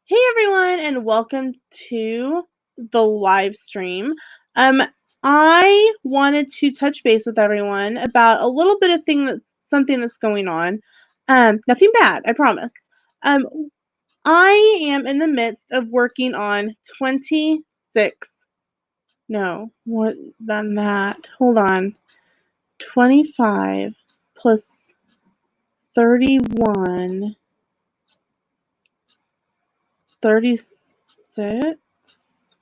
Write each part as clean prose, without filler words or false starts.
Hey everyone, and welcome to the live stream. Um, I wanted to touch base with everyone about a little bit of something that's going on. Nothing bad, I promise. Um, I am in the midst of working on 26. No, more than that. Hold on. 25 plus 31. 36.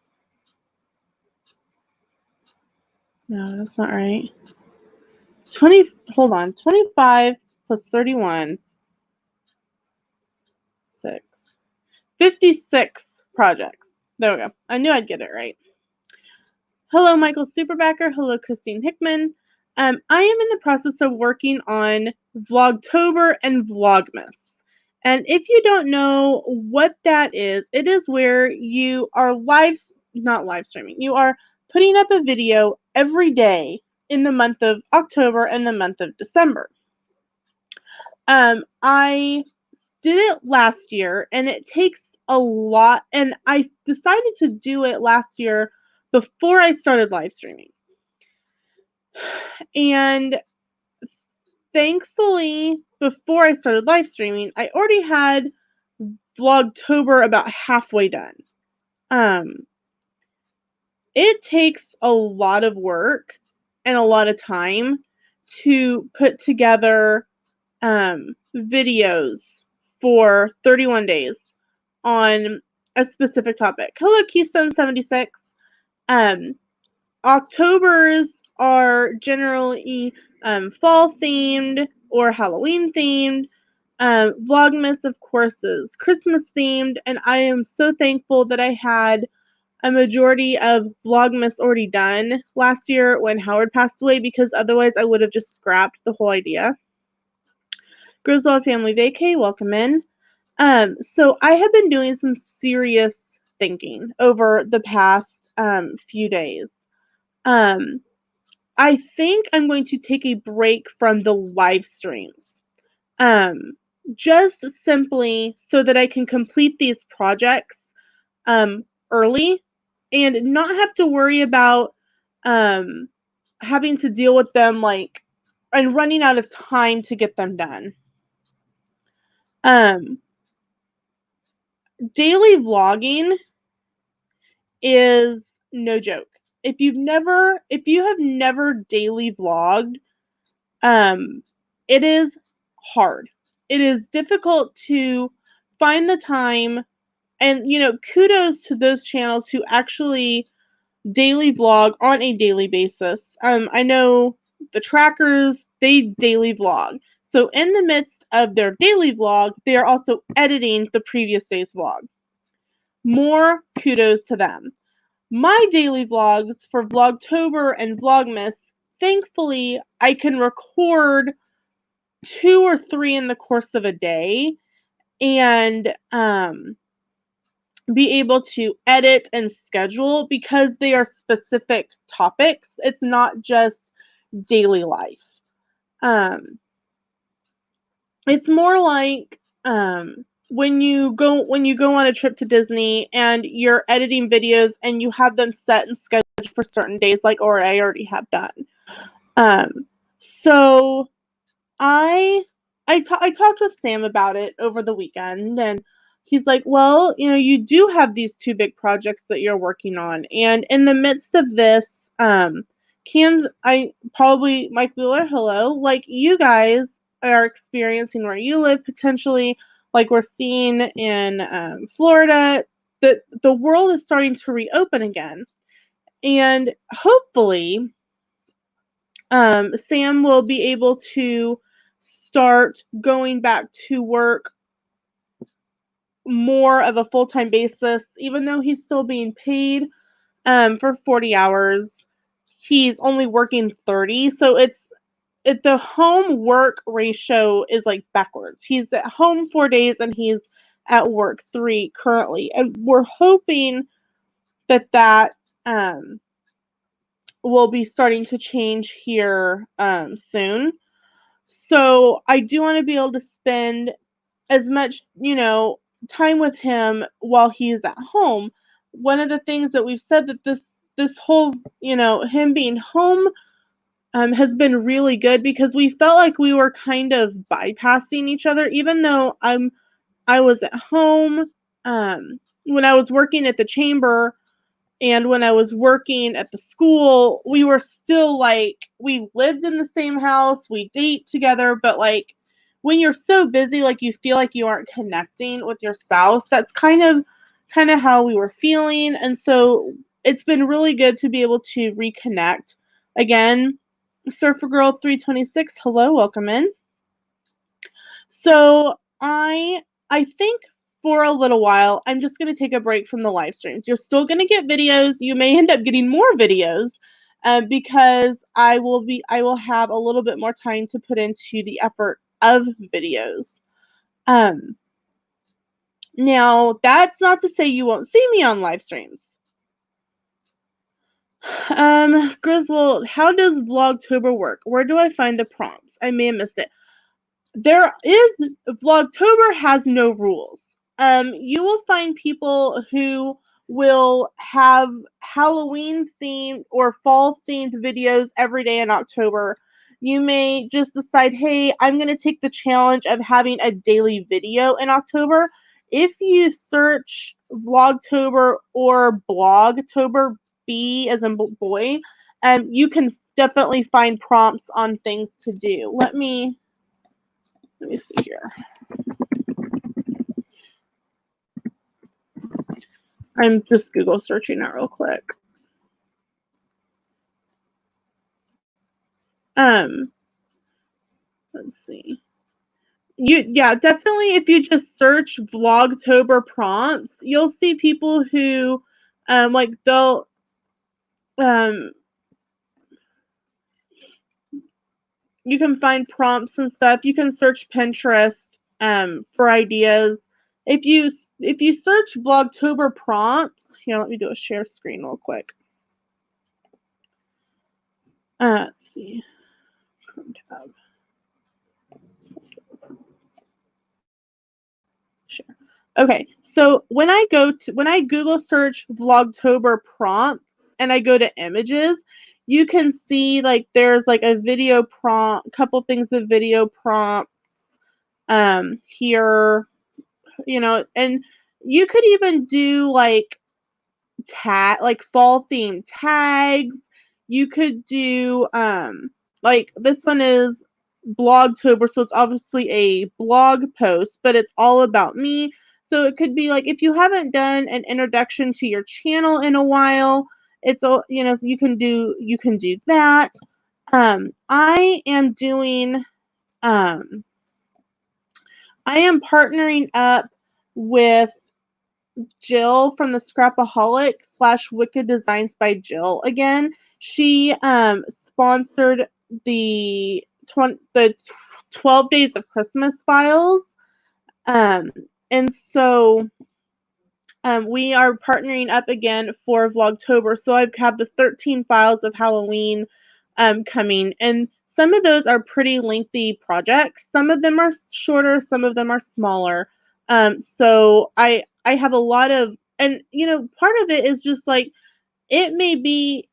No, that's not right. 25 plus 31, 6. 56 projects. There we go. I knew I'd get it right. Hello, Michael Superbacker. Hello, Christine Hickman. I am in the process of working on Vlogtober and Vlogmas. And if you don't know what that is, it is where you are not live streaming, you are putting up a video every day in the month of October and the month of December. I did it last year, and it takes a lot, and I decided to do it last year before I started live streaming. And thankfully, before I started live streaming, I already had Vlogtober about halfway done. It takes a lot of work and a lot of time to put together videos for 31 days on a specific topic. Hello, Keystone 76. Octobers are generally fall themed or Halloween themed. Vlogmas, of course, is Christmas themed, and I am so thankful that I had a majority of Vlogmas already done last year when Howard passed away, because otherwise I would have just scrapped the whole idea. Griswold Family Vacay, welcome in. So I have been doing some serious thinking over the past few days. I think I'm going to take a break from the live streams. Just simply so that I can complete these projects early and not have to worry about having to deal with them and running out of time to get them done. Daily vlogging is no joke. If you have never daily vlogged, it is hard. It is difficult to find the time, and kudos to those channels who actually daily vlog on a daily basis. I know the trackers, they daily vlog. So in the midst of their daily vlog, they are also editing the previous day's vlog. More kudos to them. My daily vlogs for Vlogtober and Vlogmas, thankfully, I can record 2 or 3 in the course of a day and be able to edit and schedule because they are specific topics. It's not just daily life. It's more like when you go on a trip to Disney and you're editing videos and you have them set and scheduled for certain days, like or I already have done. So I talked with Sam about it over the weekend, and he's like, well, you do have these 2 big projects that you're working on, and in the midst of this, Mike Wheeler, hello, like you guys are experiencing where you live, potentially, like we're seeing in Florida, that the world is starting to reopen again, and hopefully, Sam will be able to start going back to work more of a full-time basis, even though he's still being paid for 40 hours. He's only working 30, so the home work ratio is like backwards. He's at home 4 days and he's at work 3 currently, and we're hoping that will be starting to change here soon. So I do want to be able to spend as much, time with him while he's at home. One of the things that we've said that this whole, him being home has been really good because we felt like we were kind of bypassing each other, even though I was at home when I was working at the chamber and when I was working at the school. We were still like, we lived in the same house, we date together, but like when you're so busy, like you feel like you aren't connecting with your spouse. That's kind of how we were feeling. And so it's been really good to be able to reconnect again. Surfer Girl 326, hello, welcome in. So I think for a little while, I'm just going to take a break from the live streams. You're still going to get videos. You may end up getting more videos because I will have a little bit more time to put into the effort of videos. Now, that's not to say you won't see me on live streams. Griswold, how does Vlogtober work? Where do I find the prompts? I may have missed it. Vlogtober has no rules. You will find people who will have Halloween themed or fall themed videos every day in October. You may just decide, hey, I'm going to take the challenge of having a daily video in October. If you search Vlogtober or Blogtober, B as in boy, you can definitely find prompts on things to do. Let me see here. I'm just Google searching it real quick. Let's see. Definitely if you just search Vlogtober prompts, you'll see people who like they'll you can find prompts and stuff. You can search Pinterest for ideas. If you search Vlogtober prompts, here, let me do a share screen real quick. Let's see. Chrome tab. Sure. Okay, so when I Google search Vlogtober prompts and I go to images, you can see like there's like a video prompt, couple things of video prompts here, and you could even do like fall themed tags. You could do like this one is Blogtober, so it's obviously a blog post, but it's all about me. So it could be like if you haven't done an introduction to your channel in a while, it's all so you can do that. I am doing I am partnering up with Jill from the Scrapaholic / Wicked Designs by Jill again. She sponsored the 12 Days of Christmas files. And so we are partnering up again for Vlogtober. So I have the 13 files of Halloween coming. And some of those are pretty lengthy projects. Some of them are shorter, some of them are smaller. So I have a lot of, and part of it is just like, it may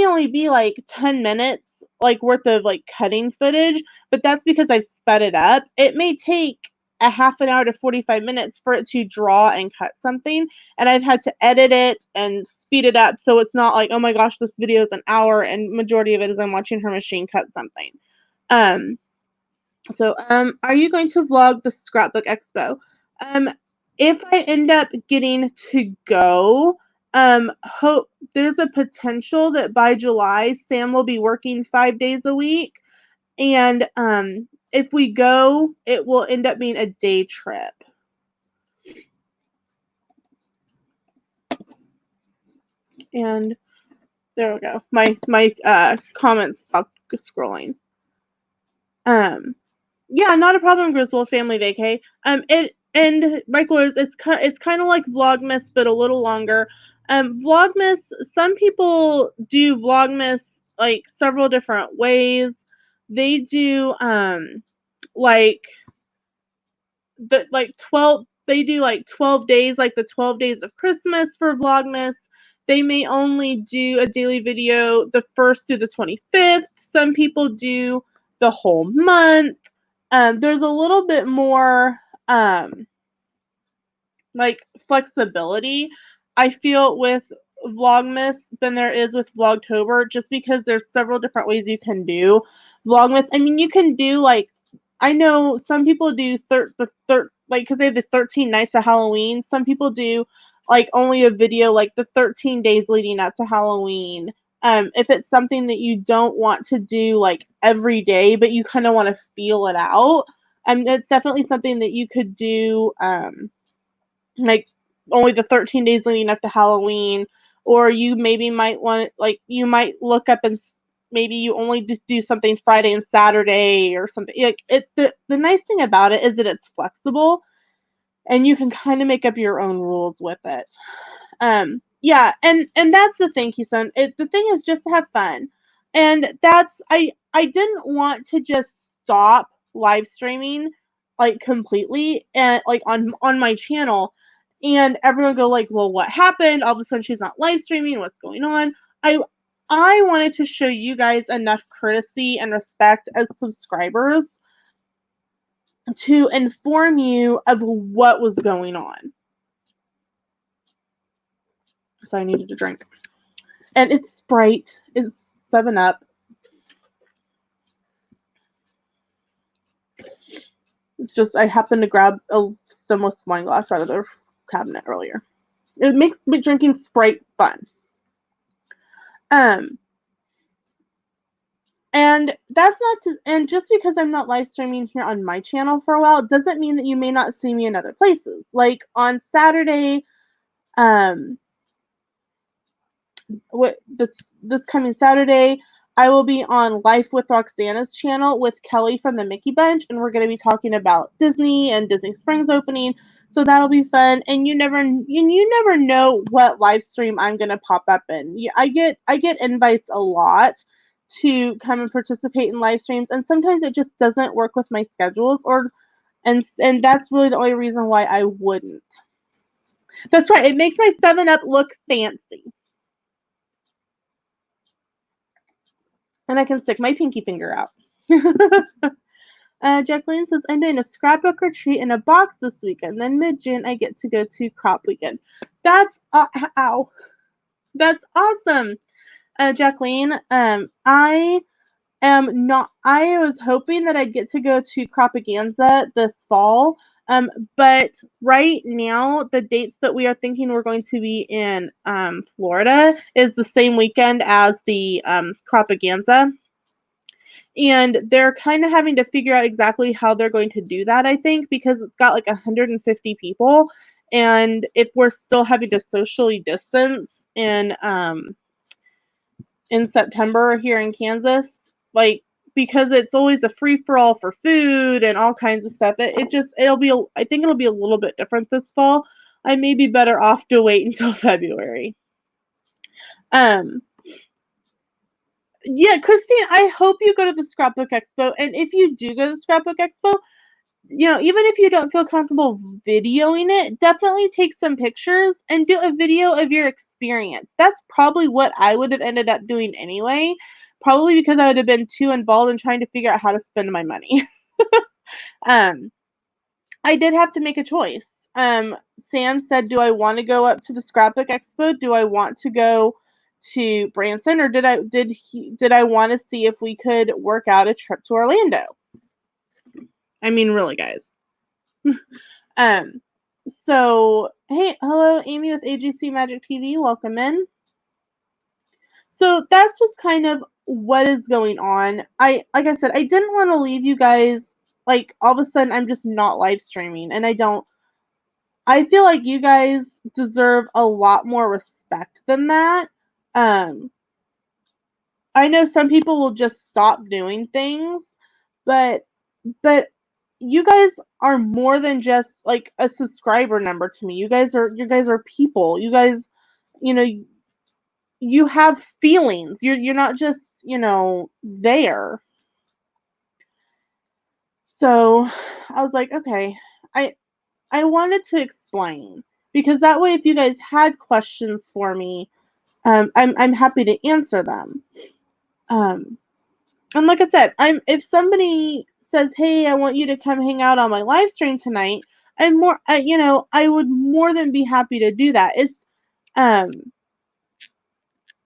only be like 10 minutes like worth of like cutting footage, but that's because I've sped it up. It may take a half an hour to 45 minutes for it to draw and cut something, and I've had to edit it and speed it up so it's not like, oh my gosh, this video is an hour and majority of it is I'm watching her machine cut something. So are you going to vlog the scrapbook expo? If I end up getting to go, there's a potential that by July Sam will be working 5 days a week, and if we go, it will end up being a day trip. And there we go. My comments stopped scrolling. Yeah, not a problem, Griswold family vacay. And Michael, it's kind of like Vlogmas, but a little longer. Vlogmas, some people do Vlogmas like several different ways. They do like they do like 12 days, like the 12 days of Christmas for Vlogmas. They may only do a daily video the 1st through the 25th. Some people do the whole month. There's a little bit more like flexibility, I feel, with Vlogmas than there is with Vlogtober, just because there's several different ways you can do Vlogmas. I mean, you can do like, I know some people do like, because they have the 13 nights of Halloween. Some people do like only a video like the 13 days leading up to Halloween. If it's something that you don't want to do like every day, but you kind of want to feel it out, it's definitely something that you could do. Like only the 13 days leading up to Halloween, or you maybe might want, like, you might look up and maybe you only just do something Friday and Saturday or something. Like, the nice thing about it is that it's flexible and you can kind of make up your own rules with it. Yeah, and that's the thing, Keystone. The thing is just to have fun. And that's, I didn't want to just stop live streaming like completely and like on my channel, and everyone go like, well, what happened? All of a sudden she's not live streaming, what's going on? I wanted to show you guys enough courtesy and respect as subscribers to inform you of what was going on. So I needed a drink. And it's Sprite. It's 7-Up. It's just, I happened to grab a stemless wine glass out of the cabinet earlier. It makes me drinking Sprite fun. And that's not to, and just because I'm not live streaming here on my channel for a while doesn't mean that you may not see me in other places. Like on Saturday, this coming Saturday, I will be on Life with Roxana's channel with Kelly from the Mickey Bunch, and we're going to be talking about Disney and Disney Springs opening. So that'll be fun, and you never know what live stream I'm going to pop up in. Yeah, I get invites a lot to come and participate in live streams, and sometimes it just doesn't work with my schedules, and that's really the only reason why I wouldn't. That's right. It makes my 7-Up look fancy. And I can stick my pinky finger out. Jacqueline says, I'm doing a scrapbook retreat in a box this weekend. Then mid-June, I get to go to crop weekend. That's, ow. That's awesome. Jacqueline, I was hoping that I'd get to go to Cropaganza this fall. But right now, the dates that we are thinking we're going to be in Florida is the same weekend as the Cropaganza. And they're kind of having to figure out exactly how they're going to do that, I think, because it's got like 150 people. And if we're still having to socially distance in September here in Kansas, like, because it's always a free-for-all for food and all kinds of stuff, I think it'll be a little bit different this fall. I may be better off to wait until February. Yeah, Christine, I hope you go to the Scrapbook Expo, and if you do go to the Scrapbook Expo, even if you don't feel comfortable videoing it, definitely take some pictures and do a video of your experience. That's probably what I would have ended up doing anyway, probably because I would have been too involved in trying to figure out how to spend my money. I did have to make a choice. Sam said, do I want to go up to the Scrapbook Expo? Do I want to go to Branson, or did I want to see if we could work out a trip to Orlando? I mean, really, guys. So, hey, hello, Amy with AGC Magic TV. Welcome in. So that's just kind of what is going on. Like I said, I didn't want to leave you guys like all of a sudden I'm just not live streaming, and I feel like you guys deserve a lot more respect than that. I know some people will just stop doing things, but you guys are more than just like a subscriber number to me. You guys are people. You guys, you have feelings. You're not just, there. So I was like, okay, I wanted to explain, because that way if you guys had questions for me, I'm happy to answer them. Um, and like I said, if somebody says, "Hey, I want you to come hang out on my live stream tonight," I would more than be happy to do that. Um,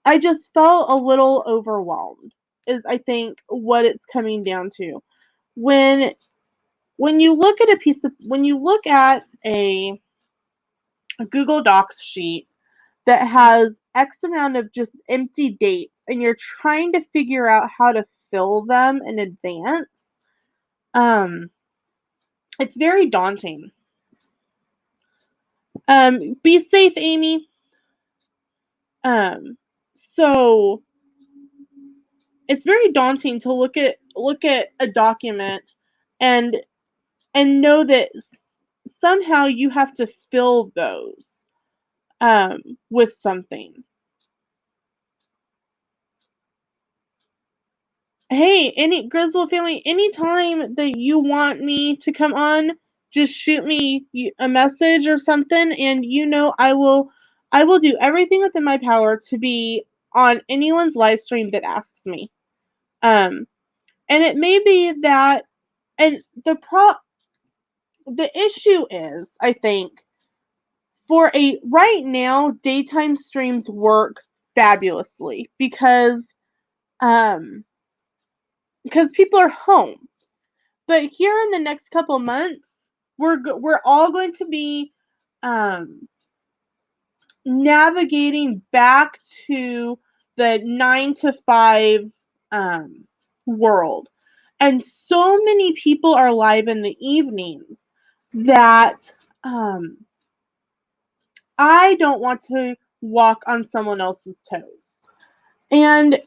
I just felt a little overwhelmed, is I think what it's coming down to. When when you look at a Google Docs sheet that has X amount of just empty dates, and you're trying to figure out how to fill them in advance, um, it's very daunting. Be safe, Amy. Um, so it's very daunting to look at a document and know that somehow you have to fill those with something. Hey, any Griswold family, anytime that you want me to come on, just shoot me a message or something, and I will do everything within my power to be on anyone's live stream that asks me. Um, and it may be that, and the issue is, I think, right now, daytime streams work fabulously um because people are home. But here in the next couple months, we're all going to be um, navigating back to the 9 to 5 world, and so many people are live in the evenings that I don't want to walk on someone else's toes. And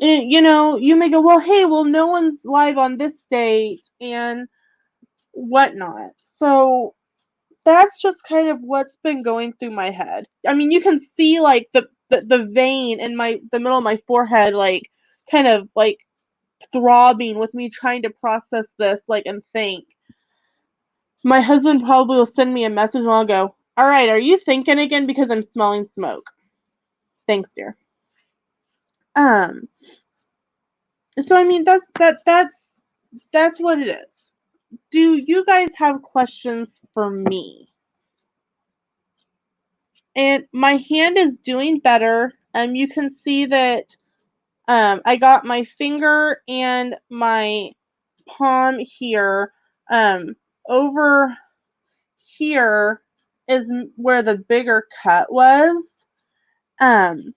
you may go, well, hey, well, no one's live on this date and whatnot. So that's just kind of what's been going through my head. I mean, you can see like the vein in the middle of my forehead, like kind of like throbbing with me trying to process this, like, and think. My husband probably will send me a message and I'll go, all right, are you thinking again, because I'm smelling smoke? Thanks, dear. So I mean, that's what it is. Do you guys have questions for me? And my hand is doing better. You can see that I got my finger and my palm here. Over here is where the bigger cut was. Um,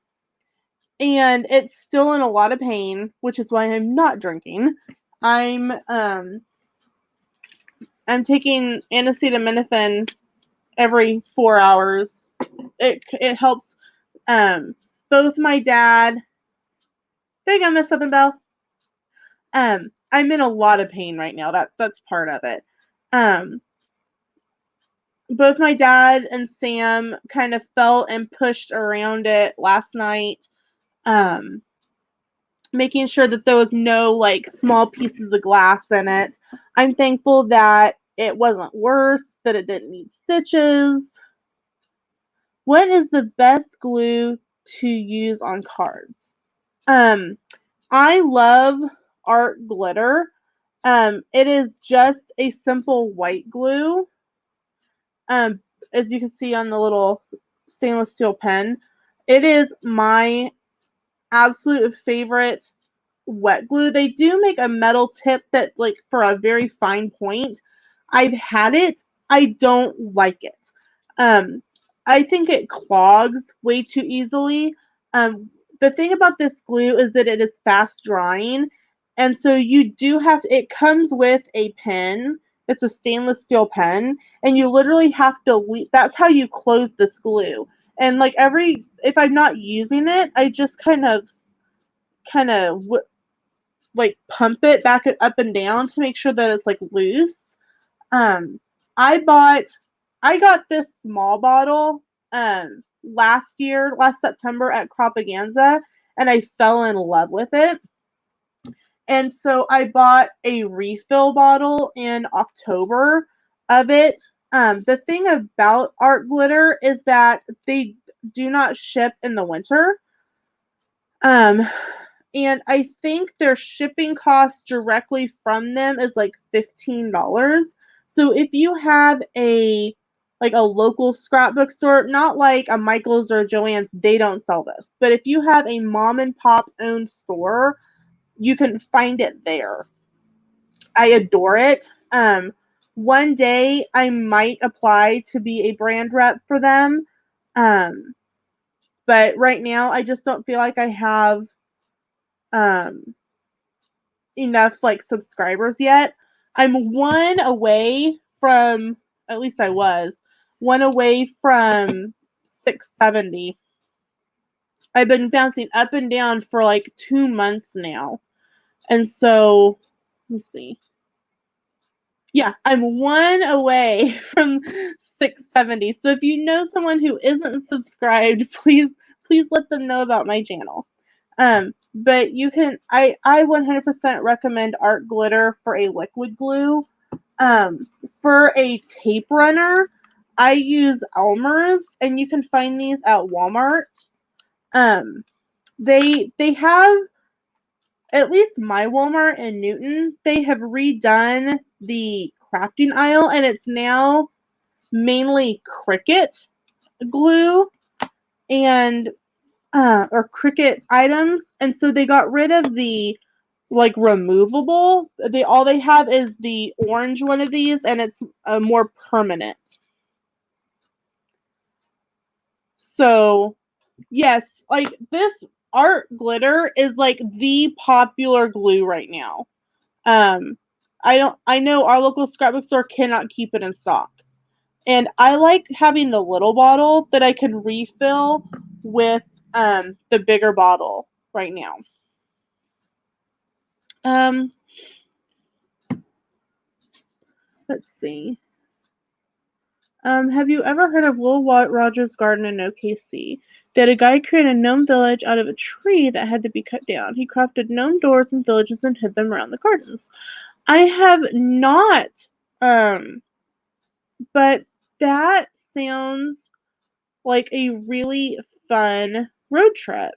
and it's still in a lot of pain, which is why I'm not drinking. I'm taking acetaminophen every 4 hours. It helps. Both my dad. There you go, Miss Southern Belle. I'm in a lot of pain right now. That's part of it. Both my dad and Sam kind of felt and pushed around it last night, making sure that there was no like small pieces of glass in it. I'm thankful that it wasn't worse, that it didn't need stitches. What is the best glue to use on cards? I love art glitter. It is just a simple white glue. Um, as you can see on the little stainless steel pen, it is my absolute favorite wet glue. They do make a metal tip that, like, for a very fine point. I've had it. I don't like it. Um, I think it clogs way too easily. Um, the thing about this glue is that it is fast drying, and so you do it comes with a pen. It's a stainless steel pen, and you literally have to that's how you close this glue. And like if I'm not using it, I just kind of like pump it back up and down to make sure that it's like loose. Um, I got this small bottle last September at Cropaganza, and I fell in love with it. And so I bought a refill bottle in October of it. The thing about art glitter is that they do not ship in the winter. Um, and I think their shipping cost directly from them is like $15. So if you have a local scrapbook store, not like a Michael's or a Joann's, they don't sell this. But if you have a mom and pop owned store, you can find it there. I adore it. One day I might apply to be a brand rep for them. Um, but right now I just don't feel like I have um enough like subscribers yet. I'm one away from, at least I was, one away from 670. I've been bouncing up and down for like 2 months now. And so, let's see. Yeah, I'm one away from 670. So if you know someone who isn't subscribed, please let them know about my channel. But you can I 100% recommend art glitter for a liquid glue. Um, for a tape runner, I use Elmer's, and you can find these at Walmart. Um, they have, at least my Walmart in Newton, they have redone the crafting aisle, and it's now mainly Cricut glue and or Cricut items, and so they got rid of the like removable. They have is the orange one of these, and it's more permanent. So yes, like this art glitter is like the popular glue right now. Um, I know our local scrapbook store cannot keep it in stock. And I like having the little bottle that I can refill with the bigger bottle right now. Um, let's see. Have you ever heard of Will Rogers Garden in OKC? That a guy created a gnome village out of a tree that had to be cut down. He crafted gnome doors and villages and hid them around the gardens. I have not, but that sounds like a really fun road trip.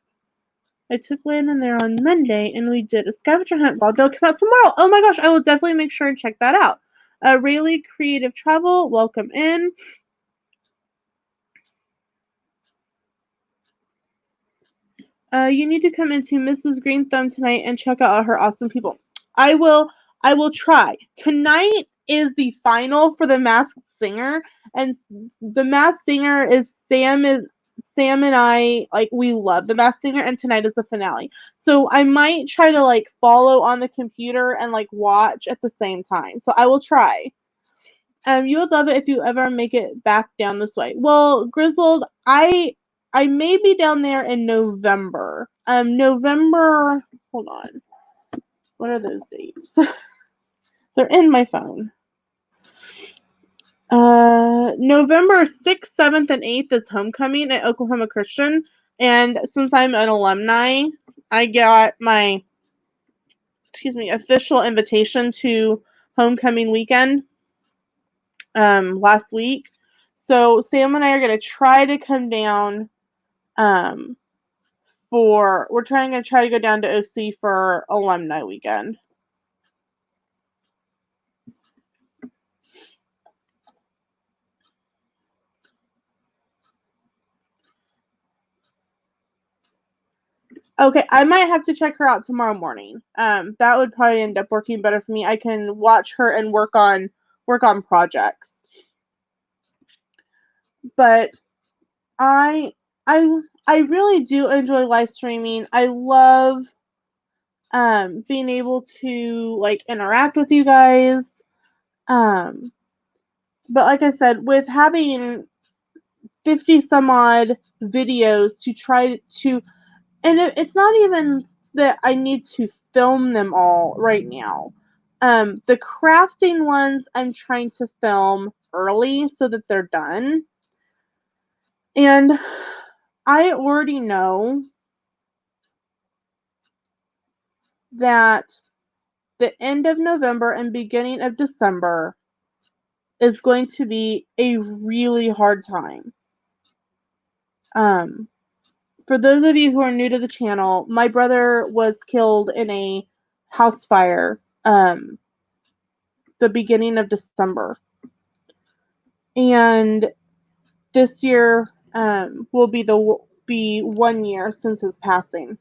I took Lena there on Monday, and we did a scavenger hunt. They'll come out tomorrow. Oh my gosh, I will definitely make sure and check that out. Rayleigh Creative Travel, welcome in. You need to come into Mrs. Green Thumb tonight and check out all her awesome people. I will. I will try. Tonight is the final for the Masked Singer, and the Masked Singer is Sam and I, like, we love the Masked Singer, and tonight is the finale. So I might try to like follow on the computer and like watch at the same time. So I will try. You would love it if you ever make it back down this way. Well, Griswold, I may be down there in November. November. Hold on. What are those dates? They're in my phone. November 6th, 7th, and 8th is homecoming at Oklahoma Christian. And since I'm an alumni, I got my, official invitation to homecoming weekend last week. So Sam and I are going to try to come down um, we're trying to try to go down to OC for alumni weekend. Okay, I might have to check her out tomorrow morning. That would probably end up working better for me. I can watch her and work on projects. But I I I really do enjoy live streaming. I love being able to like interact with you guys. Um, but like I said, with having 50 some odd videos to try to, and it's not even that I need to film them all right now. The crafting ones I'm trying to film early so that they're done. And I already know that the end of November and beginning of December is going to be a really hard time. For those of you who are new to the channel, my brother was killed in a house fire the beginning of December. And this year will be 1 year since his passing.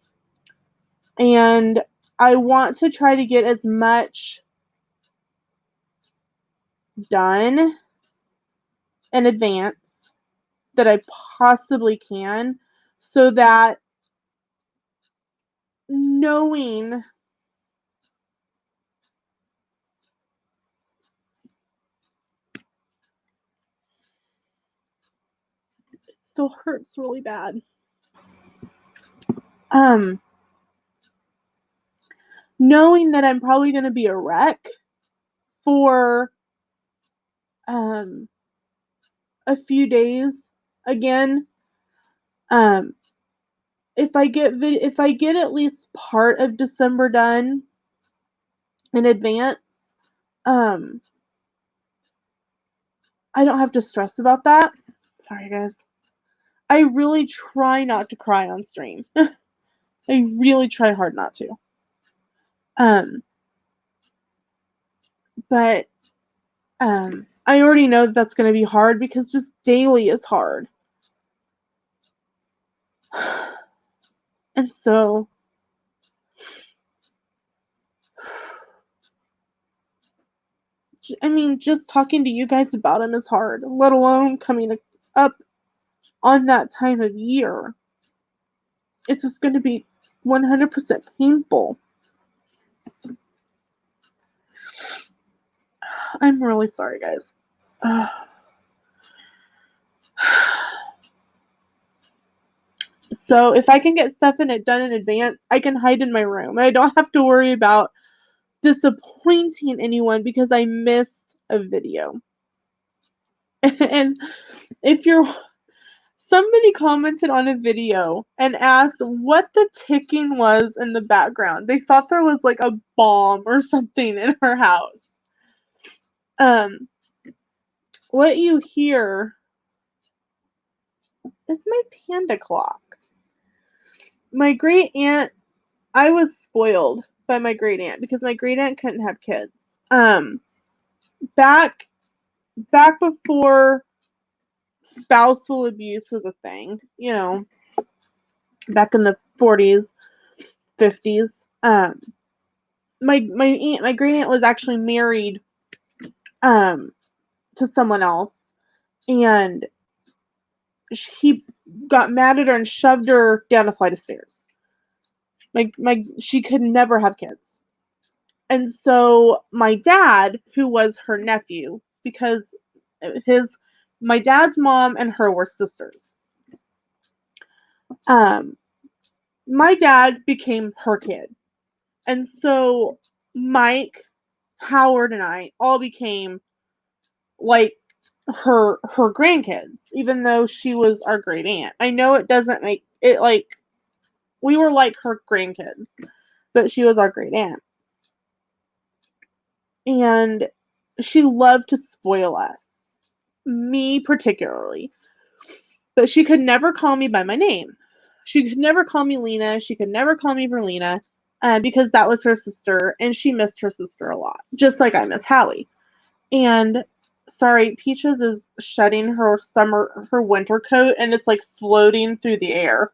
And I want to try to get as much done in advance that I possibly can, so that knowing it still hurts really bad. Knowing that I'm probably going to be a wreck for a few days again. If I get at least part of December done in advance, I don't have to stress about that. Sorry, guys. I really try not to cry on stream. I really try hard not to. But I already know that's going to be hard because just daily is hard. And so, I mean, just talking to you guys about him is hard, let alone coming up on that time of year. It's just going to be 100% painful. I'm really sorry, guys. So if I can get stuff done in advance, I can hide in my room. And I don't have to worry about disappointing anyone because I missed a video. And if somebody commented on a video and asked what the ticking was in the background. They thought there was like a bomb or something in her house. What you hear is my panda clock. My great aunt, I was spoiled by my great aunt because my great aunt couldn't have kids. Back before spousal abuse was a thing, back in the 40s, 50s. My great aunt was actually married to someone else, and he got mad at her and shoved her down a flight of stairs. She could never have kids. And so my dad, who was her nephew, because my dad's mom and her were sisters. My dad became her kid. And so Mike, Howard, and I all became like her grandkids, even though she was our great aunt. I know it doesn't make it like we were like her grandkids, but she was our great aunt. And she loved to spoil us, me particularly. But she could never call me by my name. She could never call me Lena. She could never call me Verlena, because that was her sister, and she missed her sister a lot, just like I miss Hallie. And sorry, Peaches is shedding her winter coat, and it's like floating through the air.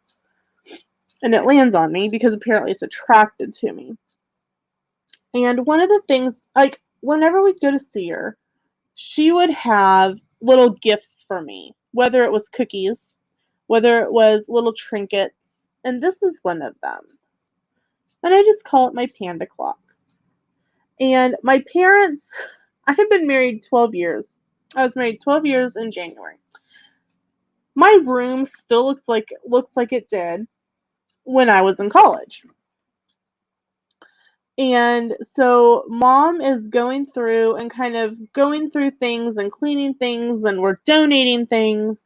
And it lands on me because apparently it's attracted to me. And one of the things, like, whenever we'd go to see her, she would have little gifts for me, whether it was cookies, whether it was little trinkets, and this is one of them. And I just call it my panda clock. And my parents, I have been married 12 years. I was married 12 years in January. My room still looks like it did when I was in college. And so Mom is going through things and cleaning things, and we're donating things.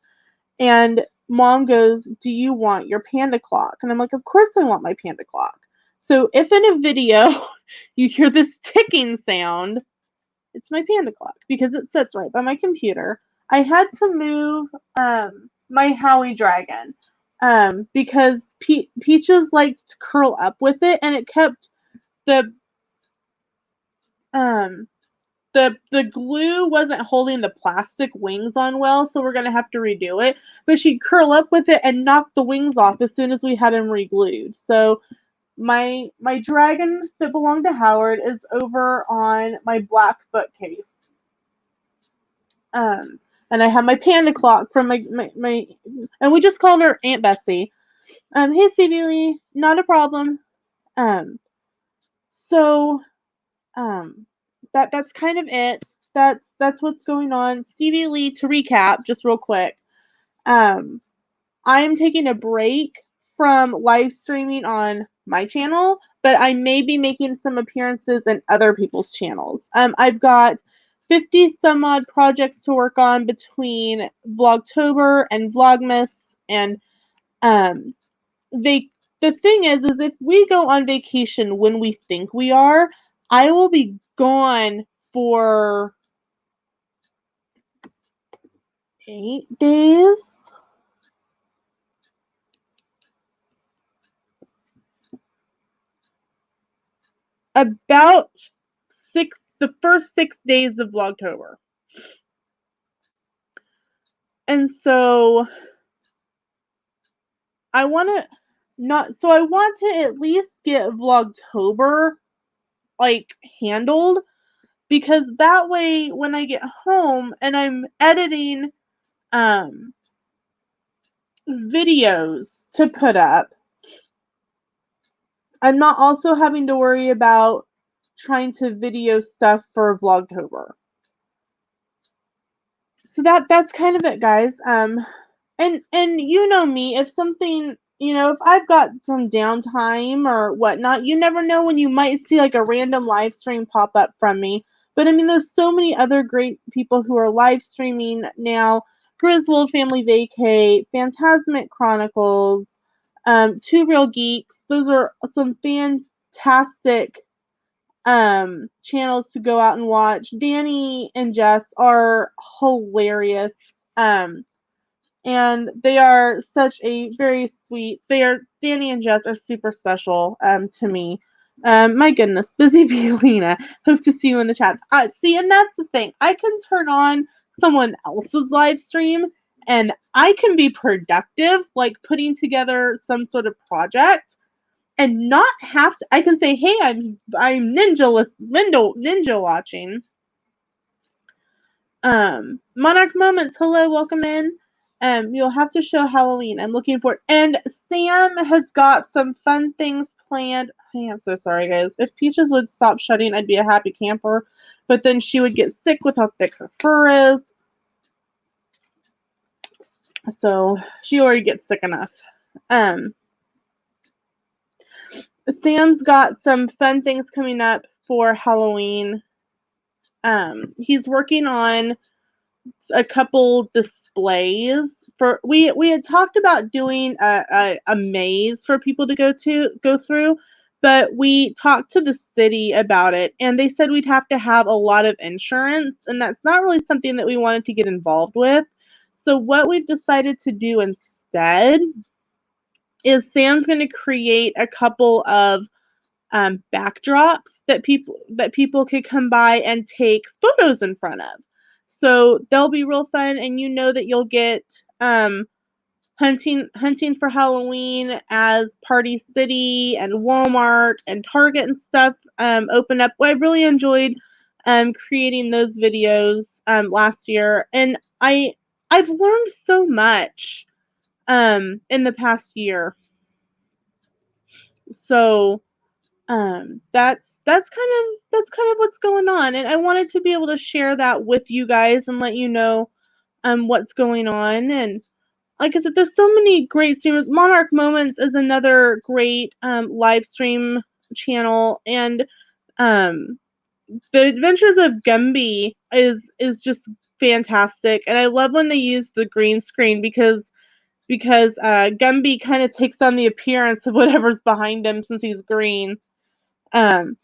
And Mom goes, "Do you want your panda clock?" And I'm like, "Of course I want my panda clock." So if in a video you hear this ticking sound, It's my panda clock because it sits right by my computer. I had to move my Howie dragon because Peaches liked to curl up with it, and it kept the um the glue wasn't holding the plastic wings on well, so we're gonna have to redo it. But she'd curl up with it and knock the wings off as soon as we had them re-glued. So my dragon that belonged to Howard is over on my black bookcase. And I have my panda clock from my and we just called her Aunt Bessie. Hey Stevie Lee, not a problem. Um, so that's kind of it. That's what's going on. Stevie Lee, to recap, just real quick. Um, I'm taking a break from live streaming on my channel, but I may be making some appearances in other people's channels. I've got 50 some odd projects to work on between Vlogtober and Vlogmas, and um, the thing is if we go on vacation when we think we are, I will be gone for 8 days. About the first 6 days of Vlogtober. And so I want to at least get Vlogtober like handled, because that way when I get home and I'm editing videos to put up, I'm not also having to worry about trying to video stuff for Vlogtober. So that's kind of it, guys. And you know me, if something, if I've got some downtime or whatnot, you never know when you might see like a random live stream pop up from me. But I mean, there's so many other great people who are live streaming now. Griswold Family Vacate, Phantasmic Chronicles, Two Real Geeks. Those are some fantastic channels to go out and watch. Danny and Jess are hilarious. And they are such a very sweet. Danny and Jess are super special to me. My goodness, busy bee Lena. Hope to see you in the chats. See, and that's the thing. I can turn on someone else's live stream, and I can be productive, like putting together some sort of project, and not have to. I can say, "Hey, I'm ninja watching." Monarch Moments, hello, welcome in. You'll have to show Halloween. I'm looking for it. And Sam has got some fun things planned. I am so sorry, guys. If Peaches would stop shutting, I'd be a happy camper. But then she would get sick with how thick her fur is. So she already gets sick enough. Sam's got some fun things coming up for Halloween. He's working on a couple displays for we had talked about doing a maze for people to go through, but we talked to the city about it, and they said we'd have to have a lot of insurance, and that's not really something that we wanted to get involved with. So what we've decided to do instead is Sam's going to create a couple of backdrops that people could come by and take photos in front of. So they'll be real fun, and you know that you'll get hunting for Halloween as Party City and Walmart and Target and stuff open up. Well, I really enjoyed creating those videos last year, and I've learned so much in the past year. So that's kind of what's going on, and I wanted to be able to share that with you guys and let you know what's going on. And like I said, there's so many great streamers. Monarch Moments is another great live stream channel, and the Adventures of Gumby is just fantastic, and I love when they use the green screen because Gumby kind of takes on the appearance of whatever's behind him, since he's green. Um,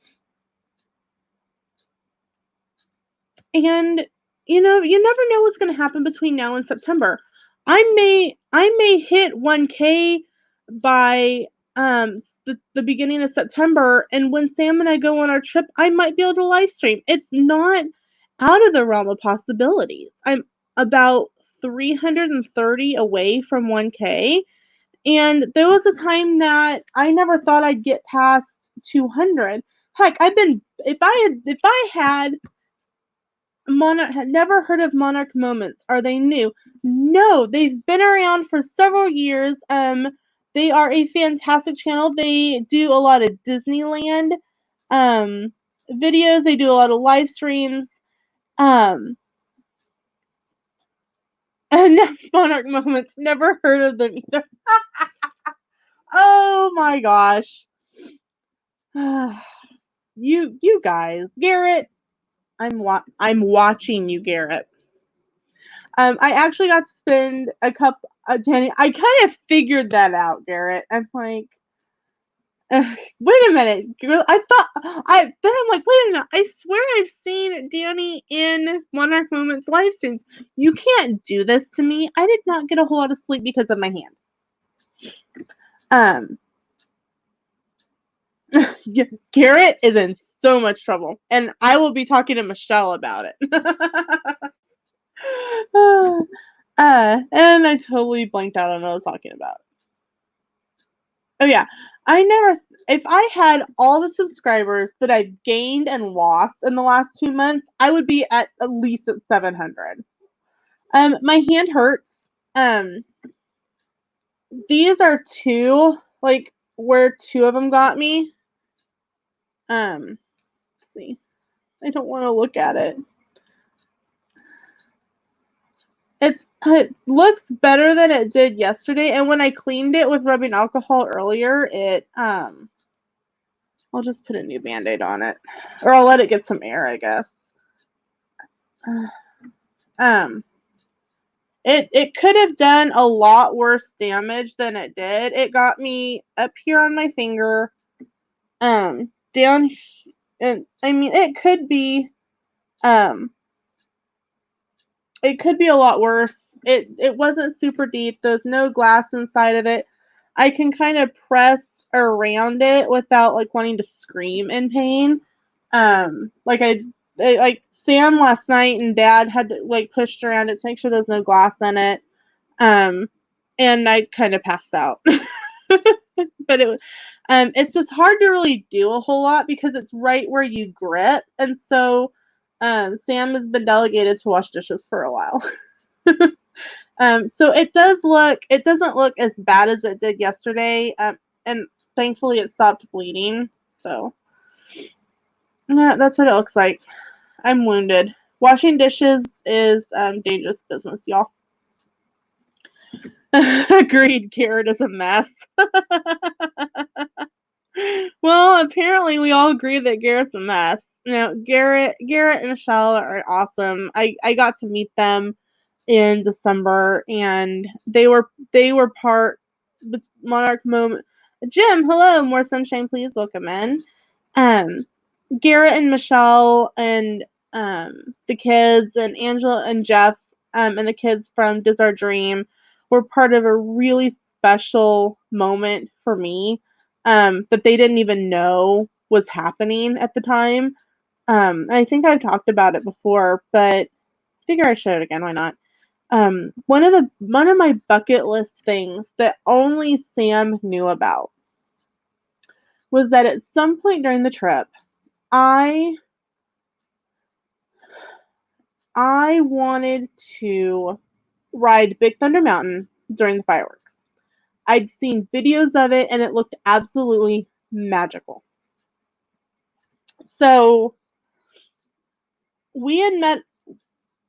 And you never know what's going to happen between now and September. I may hit 1K by the beginning of September, and when Sam and I go on our trip, I might be able to live stream. It's not out of the realm of possibilities. I'm about 330 away from 1K, and there was a time that I never thought I'd get past 200. Heck, if I had Monarch, had never heard of Monarch Moments. Are they new? No, they've been around for several years. They are a fantastic channel. They do a lot of Disneyland um videos. They do a lot of live streams. Um, and Monarch Moments. Never heard of them either. Oh my gosh. You guys, Garrett. I'm watching you, Garrett. I actually got to spend a couple. Jenny, I kind of figured that out, Garrett. I'm like, wait a minute, girl. Then I'm like, wait a minute. I swear I've seen Danny in Monarch Moments live streams. You can't do this to me. I did not get a whole lot of sleep because of my hand. Garrett is in so much trouble, and I will be talking to Michelle about it. And I totally blanked out on what I was talking about. Oh yeah, if I had all the subscribers that I've gained and lost in the last 2 months, I would be at least at 700. My hand hurts. These are two, like where two of them got me. Let's see. I don't want to look at it. It looks better than it did yesterday, and when I cleaned it with rubbing alcohol earlier, I'll just put a new Band-Aid on it, or I'll let it get some air, I guess. It could have done a lot worse damage than it did. It got me up here on my finger, down, and I mean it could be a lot worse. It wasn't super deep. There's no glass inside of it. I can kind of press around it without like wanting to scream in pain. Like Sam last night and Dad had to like pushed around it to make sure there's no glass in it. And I kind of passed out. But it's just hard to really do a whole lot because it's right where you grip, and so Sam has been delegated to wash dishes for a while. So it doesn't look as bad as it did yesterday, and thankfully it stopped bleeding. So yeah, that's what it looks like. I'm wounded. Washing dishes is dangerous business, y'all. Agreed. Garrett is a mess. Well, apparently we all agree that Garrett's a mess. Garrett and Michelle are awesome. I got to meet them in December, and they were part Monarch Moment. Jim, hello, more sunshine, please. Welcome in. Garrett and Michelle and the kids and Angela and Jeff and the kids from Does Our Dream were part of a really special moment for me that they didn't even know was happening at the time. I think I've talked about it before, but I figure I should again. Why not? One of my bucket list things that only Sam knew about was that at some point during the trip, I wanted to ride Big Thunder Mountain during the fireworks. I'd seen videos of it and it looked absolutely magical. So we had met,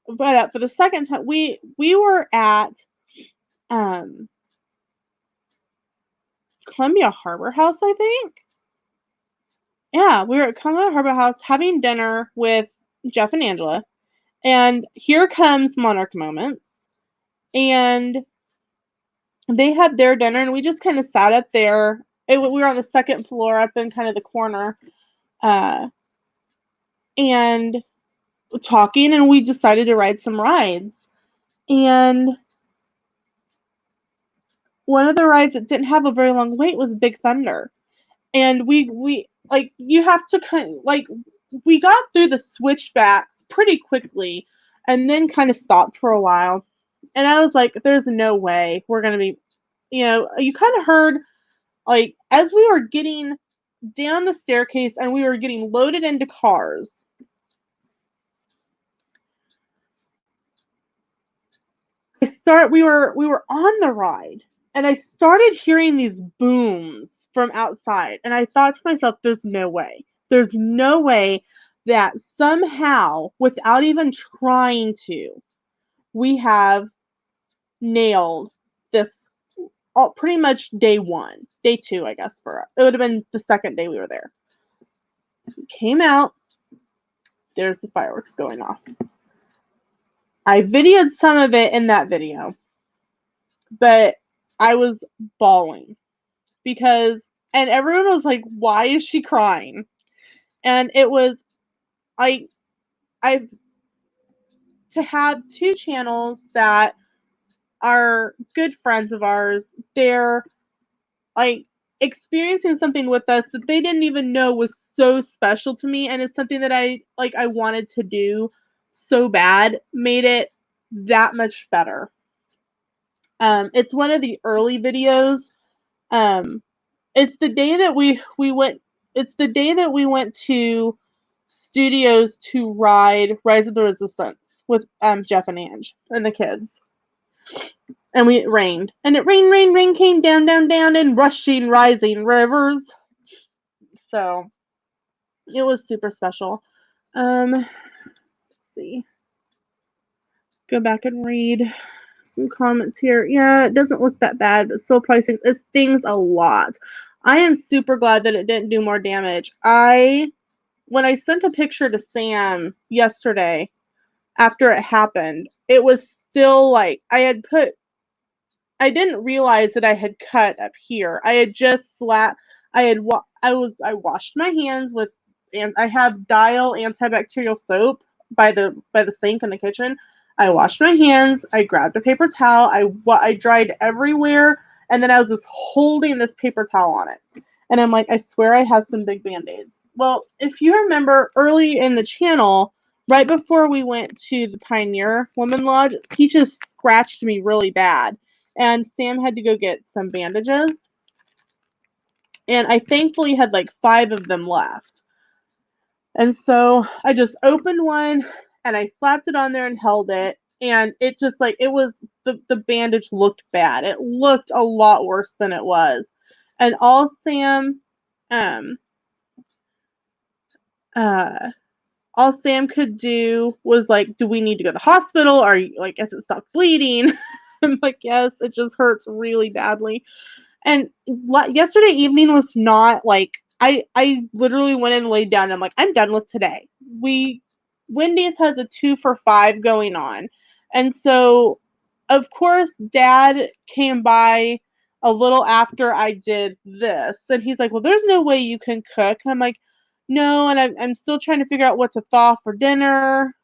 but for the second time, we were at Columbia Harbor House, I think. Yeah, we were at Columbia Harbor House having dinner with Jeff and Angela, and here comes Monarch Moments, and they had their dinner, and we just kind of sat up there. We were on the second floor, up in kind of the corner, and talking, and we decided to ride some rides. And one of the rides that didn't have a very long wait was Big Thunder. And we like, you have to kind of like, we got through the switchbacks pretty quickly and then kind of stopped for a while. And I was like, there's no way we're going to be, you kind of heard, like, as we were getting down the staircase and we were getting loaded into cars, we were on the ride, and I started hearing these booms from outside, and I thought to myself, there's no way. There's no way that somehow, without even trying to, we have nailed this all, pretty much day one. Day two, I guess, for us. It would have been the second day we were there. We came out, there's the fireworks going off. I videoed some of it in that video, but I was bawling because, and everyone was like, why is she crying? And it was, I to have two channels that are good friends of ours, they're like experiencing something with us that they didn't even know was so special to me, and it's something that I wanted to do so bad, made it that much better. It's one of the early videos. It's the day that we went. It's the day that we went to studios to ride Rise of the Resistance with Jeff and Ange and the kids. And it rained. And it rain came down, down, down in rushing, rising rivers. So it was super special. Let's see. Go back and read some comments here. Yeah, it doesn't look that bad, but still probably stings. It stings a lot. I am super glad that it didn't do more damage. When I sent a picture to Sam yesterday after it happened, it was still like I didn't realize that I had cut up here. I had just I washed my hands with, and I have Dial antibacterial soap by the sink in the kitchen. I washed my hands, I grabbed a paper towel, I dried everywhere, and then I was just holding this paper towel on it. And I'm like, I swear I have some big Band-Aids. Well, if you remember early in the channel, right before we went to the Pioneer Woman Lodge, Peaches scratched me really bad. And Sam had to go get some bandages. And I thankfully had like 5 of them left. And so I just opened one and I slapped it on there and held it. And it just like, it was, the bandage looked bad. It looked a lot worse than it was. And all Sam could do was like, do we need to go to the hospital? Are you like, has it stopped bleeding? I'm like, yes, it just hurts really badly. And yesterday evening was not like, I literally went and laid down and I'm like, I'm done with today. Wendy's has a 2 for $5 going on. And so, of course, Dad came by a little after I did this. And he's like, well, there's no way you can cook. And I'm like, no, and I'm still trying to figure out what to thaw for dinner.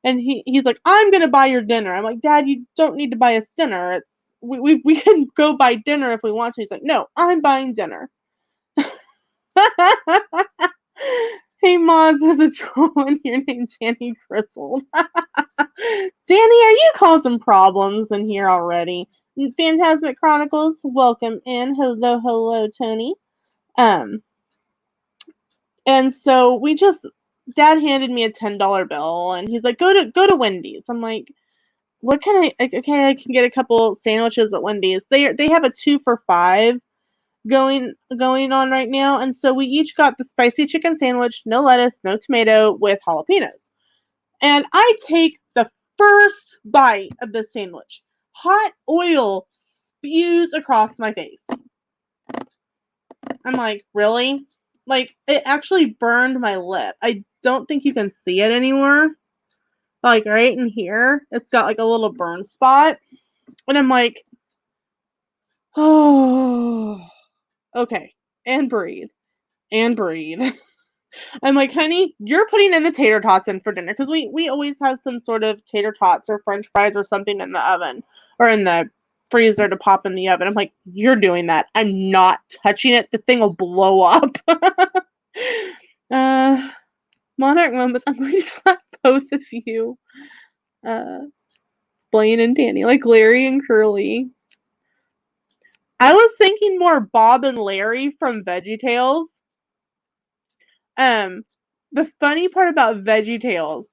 And he's like, I'm going to buy your dinner. I'm like, Dad, you don't need to buy us dinner. We can go buy dinner if we want to. He's like, no, I'm buying dinner. Hey, Moz, there's a troll in here named Danny Griswold. Danny, are you causing problems in here already? Phantasmic Chronicles, welcome in. Hello, Tony. And so Dad handed me a $10 bill, and he's like, go to Wendy's. I'm like, what can I can get a couple sandwiches at Wendy's. They have a 2 for $5 going on right now, and so we each got the spicy chicken sandwich, no lettuce, no tomato, with jalapenos. And I take the first bite of the sandwich. Hot oil spews across my face. I'm like, really? Like, it actually burned my lip. I don't think you can see it anymore. Like, right in here, it's got like a little burn spot. And I'm like, oh, okay. And breathe. I'm like, honey, you're putting in the tater tots in for dinner because we always have some sort of tater tots or French fries or something in the oven or in the freezer to pop in the oven. I'm like, you're doing that. I'm not touching it. The thing will blow up. Monarch moments. I'm going to slap both of you, Blaine and Danny, like Larry and Curly. I was thinking more Bob and Larry from VeggieTales. The funny part about VeggieTales,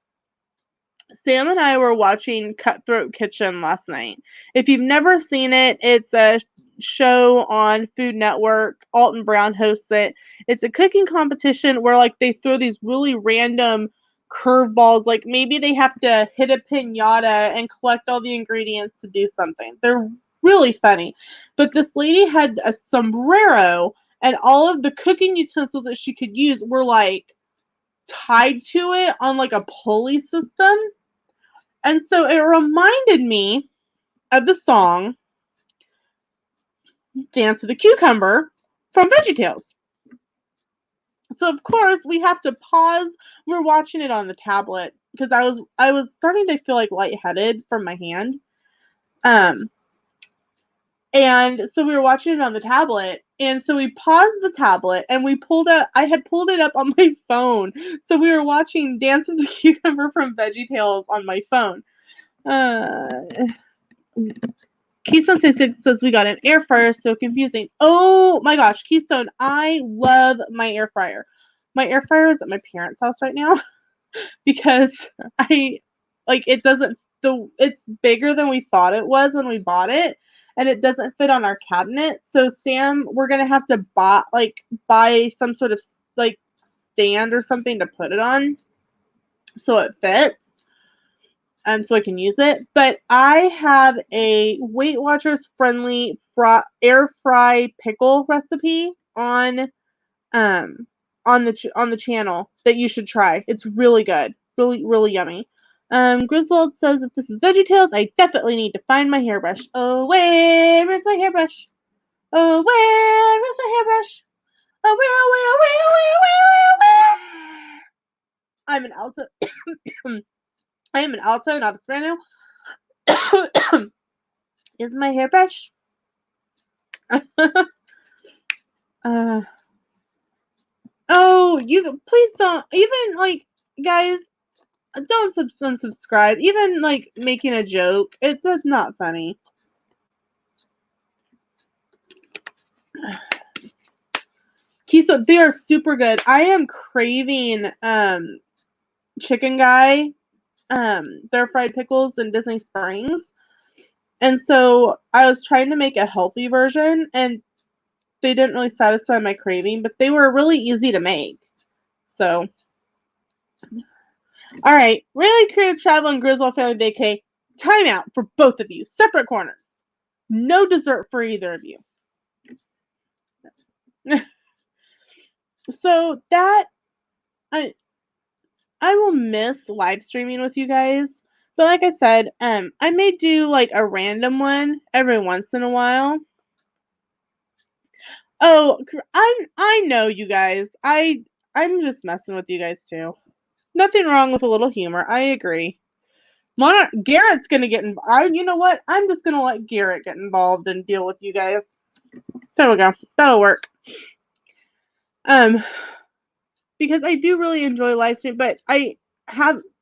Sam and I were watching Cutthroat Kitchen last night. If you've never seen it, it's a show on Food Network. Alton Brown hosts it. It's a cooking competition where like they throw these really random curveballs. Like maybe they have to hit a piñata and collect all the ingredients to do something. They're really funny. But this lady had a sombrero, and all of the cooking utensils that she could use were like tied to it on like a pulley system. And so it reminded me of the song Dance of the Cucumber from VeggieTales. So of course we have to pause. We're watching it on the tablet because I was starting to feel like lightheaded from my hand. And so we were watching it on the tablet, and so we paused the tablet and I had pulled it up on my phone. So we were watching Dance of the Cucumber from VeggieTales on my phone. Keystone 66 says we got an air fryer, so confusing. Oh my gosh, Keystone, I love my air fryer. My air fryer is at my parents' house right now because it's bigger than we thought it was when we bought it, and it doesn't fit on our cabinet. So Sam, we're gonna have to buy some sort of like stand or something to put it on so it fits. So I can use it. But I have a Weight Watchers friendly air fry pickle recipe on the channel that you should try. It's really good, really really yummy. Griswold says if this is VeggieTales, I definitely need to find my hairbrush. Oh, where's my hairbrush? Oh, where's my hairbrush? Oh, where? I'm an alto. I am an alto, not a soprano. Is my hairbrush? Oh, you please don't even like, guys. Don't unsubscribe. Even like making a joke, that's not funny. Keystone, they are super good. I am craving Chicken Guy, their fried pickles in Disney Springs. And so I was trying to make a healthy version, and they didn't really satisfy my craving, but they were really easy to make. So, all right, really creative travel and Griswold family vacay. Time out for both of you. Separate corners. No dessert for either of you. So that I will miss live streaming with you guys. But like I said, I may do like a random one every once in a while. Oh, I know you guys. I'm just messing with you guys too. Nothing wrong with a little humor. I agree. Garrett's gonna get involved. You know what? I'm just gonna let Garrett get involved and deal with you guys. There we go. That'll work. Because I do really enjoy live stream, but I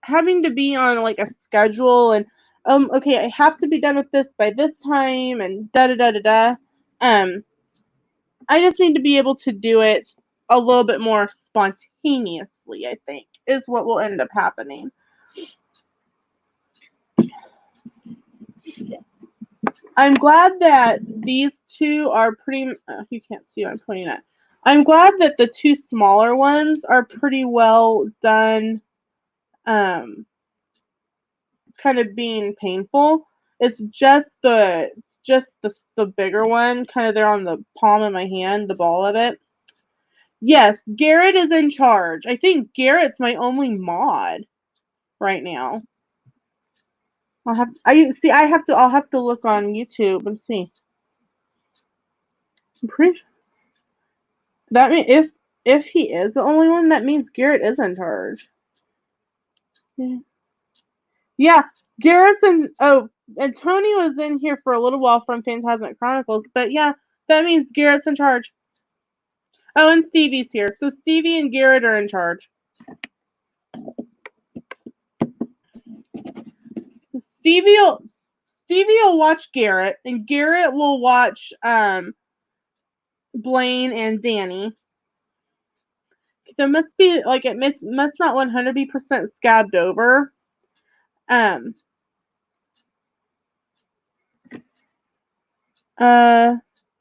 having to be on like a schedule and okay, I have to be done with this by this time and da da da da da. I just need to be able to do it a little bit more spontaneously, I think, is what will end up happening. I'm glad that these two are pretty, you can't see what I'm pointing at. I'm glad that the two smaller ones are pretty well done, kind of being painful. It's just the bigger one, kind of there on the palm of my hand, the ball of it. Yes, Garrett is in charge. I think Garrett's my only mod right now. I'll have to look on YouTube and see. I'm pretty sure that if he is the only one, that means Garrett is in charge. Yeah, Garrett's in. Oh, and Tony was in here for a little while from Phantasmic Chronicles, but yeah, that means Garrett's in charge. Oh, and Stevie's here. So Stevie and Garrett are in charge. Stevie will watch Garrett, and Garrett will watch Blaine and Danny. There must be like it must not 100% scabbed over.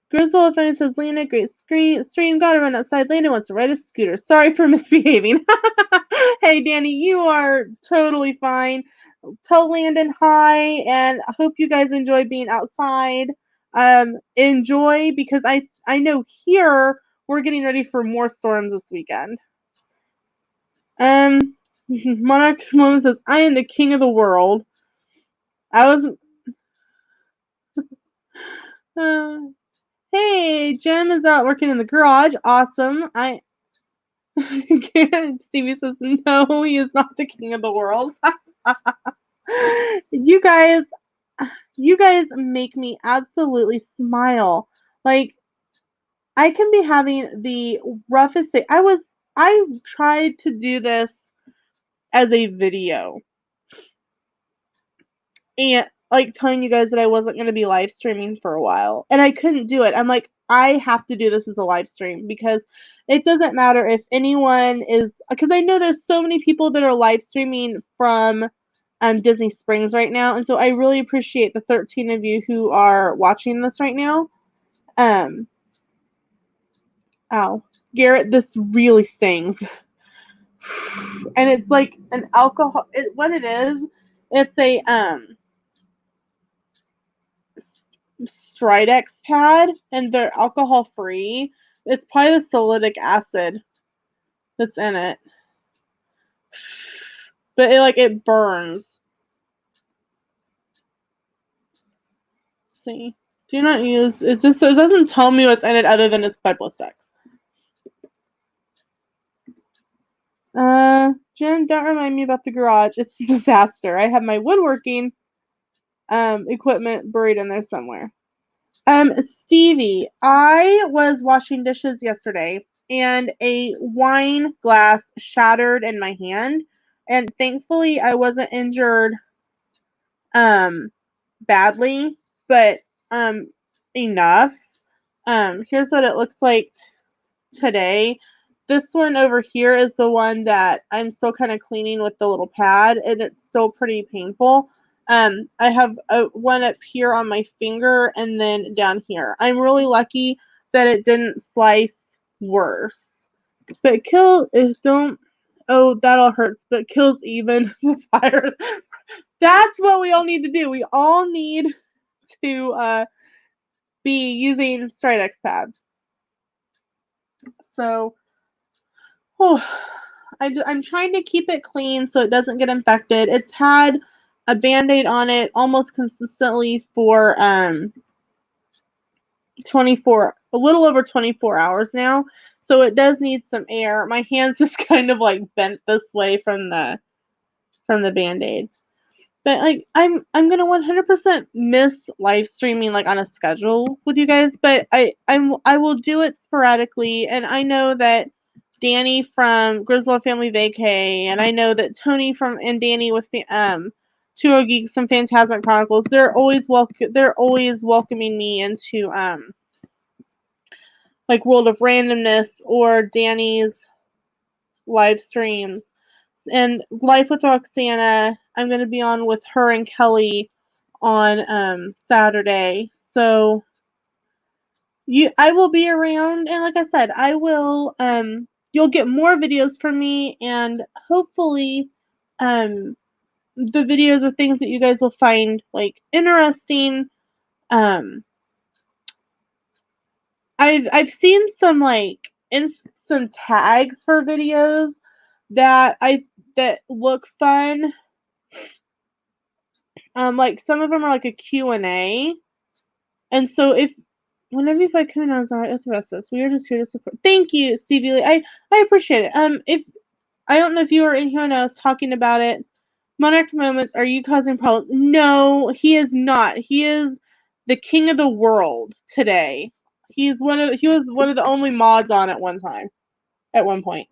Griswold finally says, Lena, great stream. Gotta run outside. Lena wants to ride a scooter. Sorry for misbehaving. Hey, Danny, you are totally fine. Tell Landon hi, and I hope you guys enjoy being outside. Enjoy, because I know here we're getting ready for more storms this weekend. Monarch Moment says, I am the king of the world. I was... Hey, Jim is out working in the garage. Awesome. Stevie says, no, he is not the king of the world. You guys make me absolutely smile. Like, I can be having the roughest day. I tried to do this as a video. And like telling you guys that I wasn't going to be live streaming for a while. And I couldn't do it. I'm like, I have to do this as a live stream, because it doesn't matter if anyone is, because I know there's so many people that are live streaming from Disney Springs right now. And so I really appreciate the 13 of you who are watching this right now. Ow. Garrett, this really stings. And it's like an alcohol, what it is, it's a Stridex pad, and they're alcohol free. It's probably the salicylic acid that's in it, but it burns. Let's see, do not use. It doesn't tell me what's in it other than it's Piplostex. Jim, don't remind me about the garage. It's a disaster. I have my woodworking equipment buried in there somewhere. Stevie, I was washing dishes yesterday, and a wine glass shattered in my hand, and thankfully I wasn't injured badly, but enough. Here's what it looks like today. This one over here is the one that I'm still kind of cleaning with the little pad, and it's still pretty painful. I have one up here on my finger, and then down here. I'm really lucky that it didn't slice worse. But that all hurts, but kills even the fire. That's what we all need to do. We all need to be using Stridex pads. So, I'm trying to keep it clean so it doesn't get infected. It's had a Band-Aid on it almost consistently for a little over 24 hours now. So it does need some air. My hand's just kind of like bent this way from the Band-Aid. But I'm gonna 100% miss live streaming on a schedule with you guys. But I will do it sporadically, and I know that Danny from Griswold Family Vacay, and I know that Tony and Danny with the Two Geeks and Phantasmic Chronicles, they're always welcoming me into World of Randomness or Danny's live streams. And Life with Roxana, I'm going to be on with her and Kelly on Saturday. So I will be around, and like I said, I will you'll get more videos from me, and hopefully the videos are things that you guys will find interesting. I've seen some some tags for videos that look fun. Some of them are a Q&A. And so Whenever you find kudos, all right with the rest of us. We are just here to support. Thank you, Stevie Lee. I appreciate it. If I don't know if you were in here when I was talking about it. Monarch Moments, are you causing problems? No, he is not. He is the king of the world today. He was one of the only mods on at one time. At one point.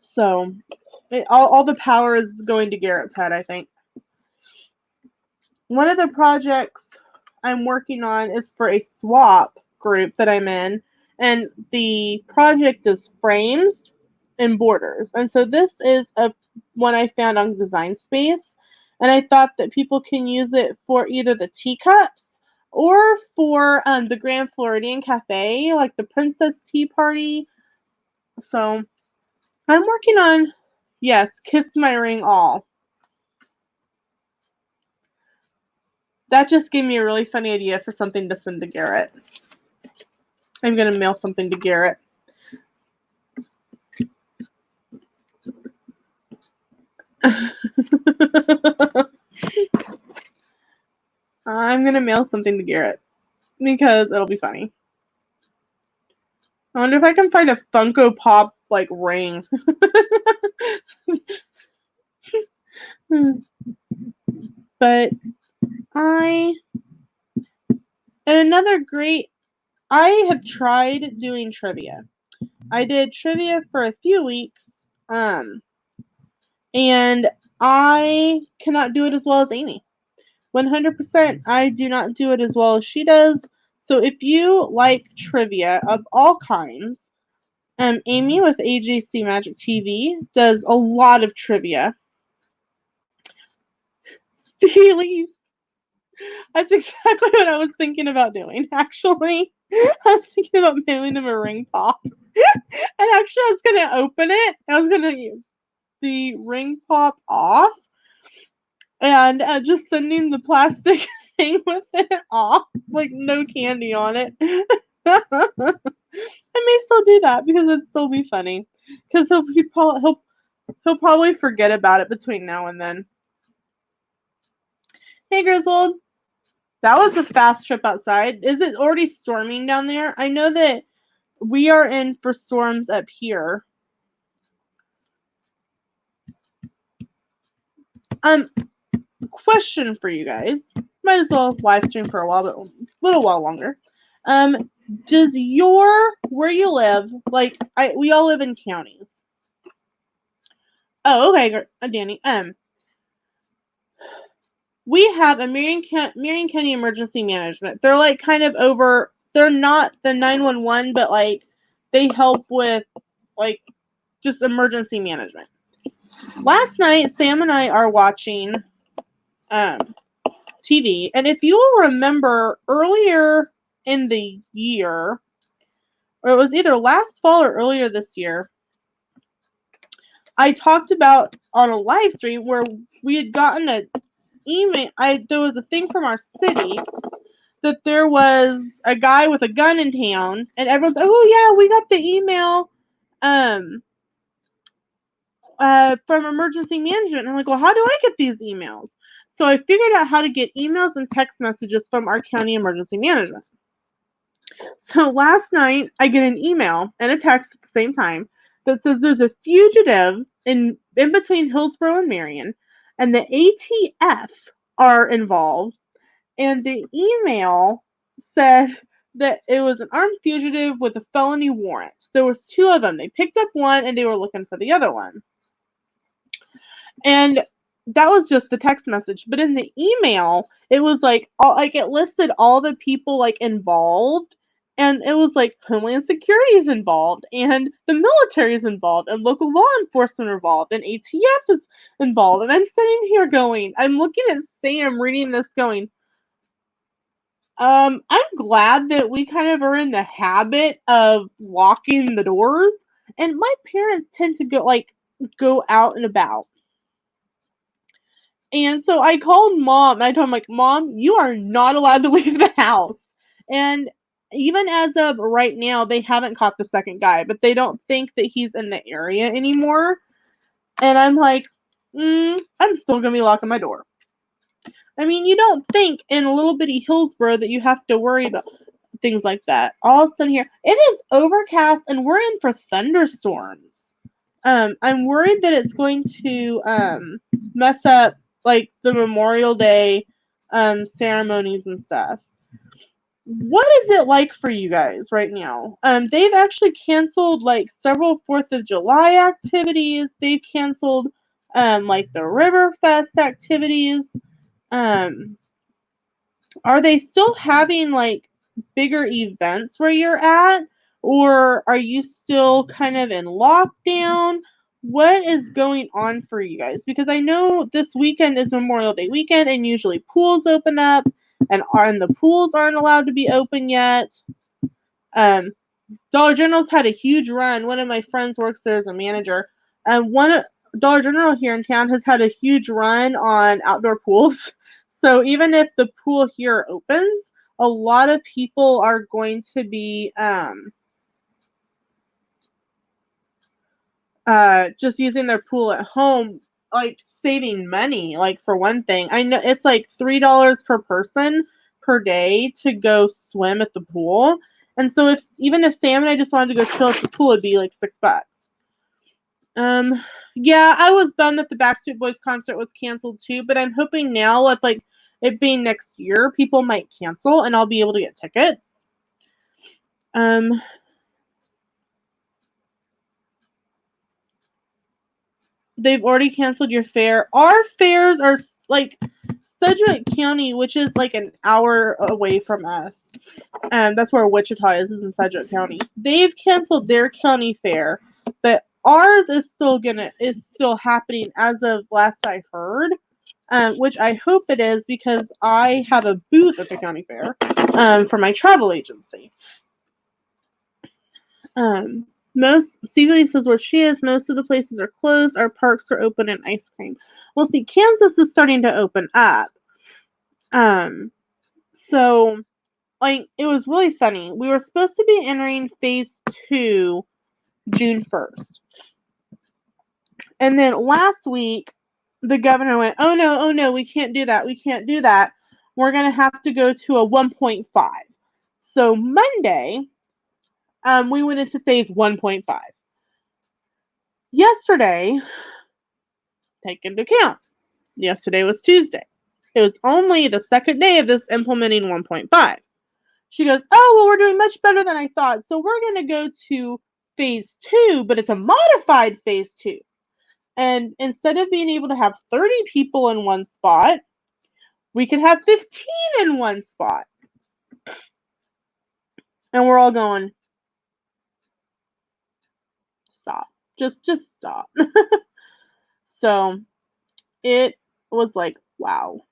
So all the power is going to Garrett's head, I think. One of the projects I'm working on is for a swap group that I'm in, and the project is frames and borders. And so this is one I found on Design Space, and I thought that people can use it for either the teacups or for the Grand Floridian Cafe, like the Princess Tea Party. So I'm working on, yes, Kiss My Ring All. That just gave me a really funny idea for something to send to Garrett. I'm going to mail something to Garrett. I'm going to mail something to Garrett because it'll be funny. I wonder if I can find a Funko Pop, like, ring. But I have tried doing trivia. I did trivia for a few weeks, and I cannot do it as well as Amy. 100%, I do not do it as well as she does. So if you like trivia of all kinds, Amy with AJC Magic TV does a lot of trivia. Steelies. That's exactly what I was thinking about doing, actually. I was thinking about mailing him a ring pop. And actually, I was going to open it. I was going to use the ring pop off and just sending the plastic thing with it off, like no candy on it. I may still do that because it'd still be funny. Because he'll probably forget about it between now and then. Hey, Griswold. That was a fast trip outside. Is it already storming down there? I know that we are in for storms up here. Question for you guys. Might as well live stream for a little while longer. Does where you live, like, we all live in counties. Oh, okay, Danny. We have a Marion County Emergency Management. They're like kind of over. They're not the 911, but like they help with like just emergency management. Last night, Sam and I are watching TV, and if you will remember earlier in the year, or it was either last fall or earlier this year, I talked about on a live stream where we had gotten an email. There was a thing from our city that there was a guy with a gun in town, and everyone's, oh yeah, we got the email from emergency management. And I'm like, well, how do I get these emails? So I figured out how to get emails and text messages from our county emergency management. So last night I get an email and a text at the same time that says there's a fugitive in between Hillsborough and Marion, and the ATF are involved. And the email said that it was an armed fugitive with a felony warrant. There was two of them. They picked up one and they were looking for the other one. And that was just the text message. But in the email, it was like it listed all the people like involved. And it was like Homeland Security is involved, and the military is involved, and local law enforcement are involved, and ATF is involved. And I'm sitting here going, I'm looking at Sam reading this going, I'm glad that we kind of are in the habit of locking the doors. And my parents tend to go out and about. And so I called Mom, and I told him, like, Mom, you are not allowed to leave the house. And even as of right now, they haven't caught the second guy, but they don't think that he's in the area anymore. And I'm like, I'm still going to be locking my door. I mean, you don't think in little bitty Hillsboro that you have to worry about things like that. All of a sudden here, it is overcast and we're in for thunderstorms. I'm worried that it's going to mess up like the Memorial Day ceremonies and stuff. What is it like for you guys right now? They've actually canceled like several 4th of July activities. They've canceled like the Riverfest activities. Um, are they still having like bigger events where you're at? Or are you still kind of in lockdown? What is going on for you guys? Because I know this weekend is Memorial Day weekend and usually pools open up and the pools aren't allowed to be open yet. Um, Dollar General's had a huge run. One of my friends works there as a manager. And Dollar General here in town has had a huge run on outdoor pools. So even if the pool here opens, a lot of people are going to be just using their pool at home, like saving money. Like for one thing, I know it's like $3 per person per day to go swim at the pool. And so if Sam and I just wanted to go chill at the pool, it'd be like $6. Um, yeah, I was bummed that the Backstreet Boys concert was canceled too, but I'm hoping now with like it being next year, people might cancel and I'll be able to get tickets. Um, they've already canceled your fare. Our fares are like Sedgwick County, which is like an hour away from us. That's where Wichita is in Sedgwick County. They've canceled their county fair, but ours is still happening as of last I heard. Which I hope it is because I have a booth at the county fair for my travel agency. Most Stevie says where she is, most of the places are closed. Our parks are open and ice cream. Well, see, Kansas is starting to open up. So like it was really funny. We were supposed to be entering phase 2 June 1st. And then last week the governor went, oh no, we can't do that. We can't do that. We're going to have to go to a 1.5. So Monday, we went into phase 1.5. Yesterday, take into account, yesterday was Tuesday. It was only the second day of this implementing 1.5. She goes, oh, well, we're doing much better than I thought. So we're going to go to phase 2, but it's a modified phase 2. And instead of being able to have 30 people in one spot, we could have 15 in one spot. And we're all going, stop. Just stop. So it was like, wow.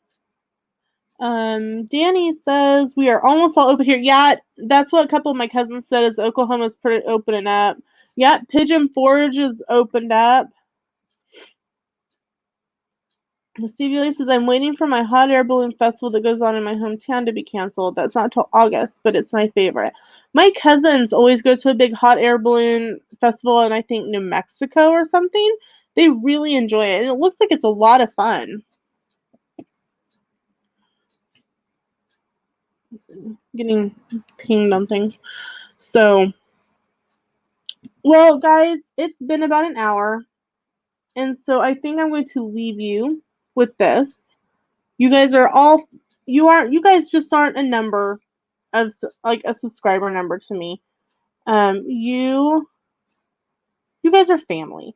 Danny says we are almost all open here. Yeah, that's what a couple of my cousins said is Oklahoma's pretty opening up. Yeah, Pigeon Forge is opened up. Stevie Lee says, I'm waiting for my hot air balloon festival that goes on in my hometown to be canceled. That's not till August, but it's my favorite. My cousins always go to a big hot air balloon festival in, I think, New Mexico or something. They really enjoy it. And it looks like it's a lot of fun. Getting pinged on things. So, well, guys, it's been about an hour. And so I think I'm going to leave you with this. You guys are all, you guys just aren't a number of like a subscriber number to me. You guys are family.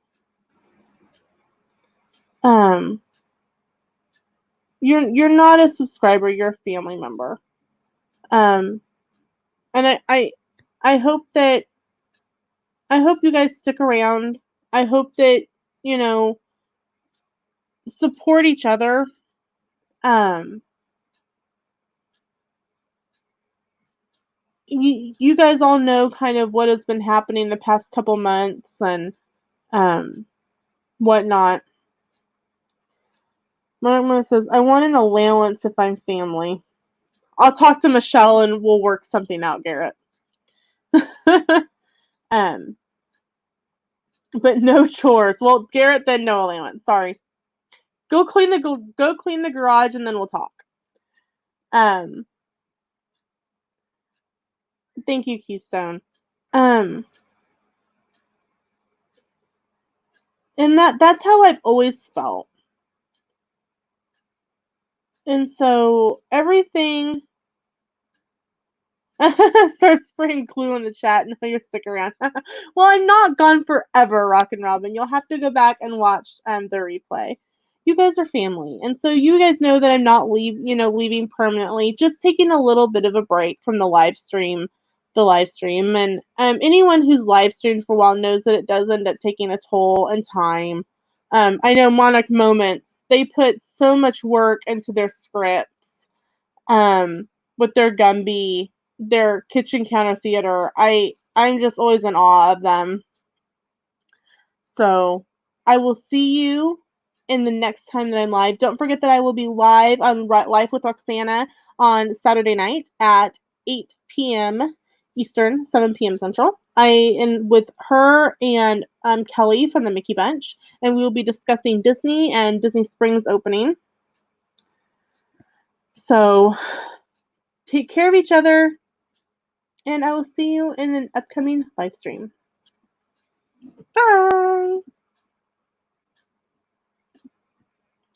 You're not a subscriber, you're a family member. And I hope you guys stick around. I hope that, support each other. You guys all know kind of what has been happening the past couple months and whatnot. Mark says, I want an allowance if I'm family. I'll talk to Michelle and we'll work something out, Garrett. But no chores. Well, Garrett, then no allowance. Sorry. Go clean the garage and then we'll talk. Um, thank you, Keystone. Um, and that's how I've always felt. And so everything start spraying glue in the chat. No, you're stick around. Well, I'm not gone forever, Rockin' Robin. You'll have to go back and watch the replay. You guys are family, and so you guys know that I'm not leaving permanently. Just taking a little bit of a break from the live stream, and anyone who's live streamed for a while knows that it does end up taking a toll and time. I know Monarch Moments. They put so much work into their scripts. With their Gumby, their kitchen counter theater. I'm just always in awe of them. So I will see you in the next time that I'm live. Don't forget that I will be live on Life with Roxana on Saturday night at 8 p.m. Eastern, 7 p.m. Central. I am with her and Kelly from the Mickey Bunch, and we will be discussing Disney and Disney Springs opening. So take care of each other, and I will see you in an upcoming live stream. Bye!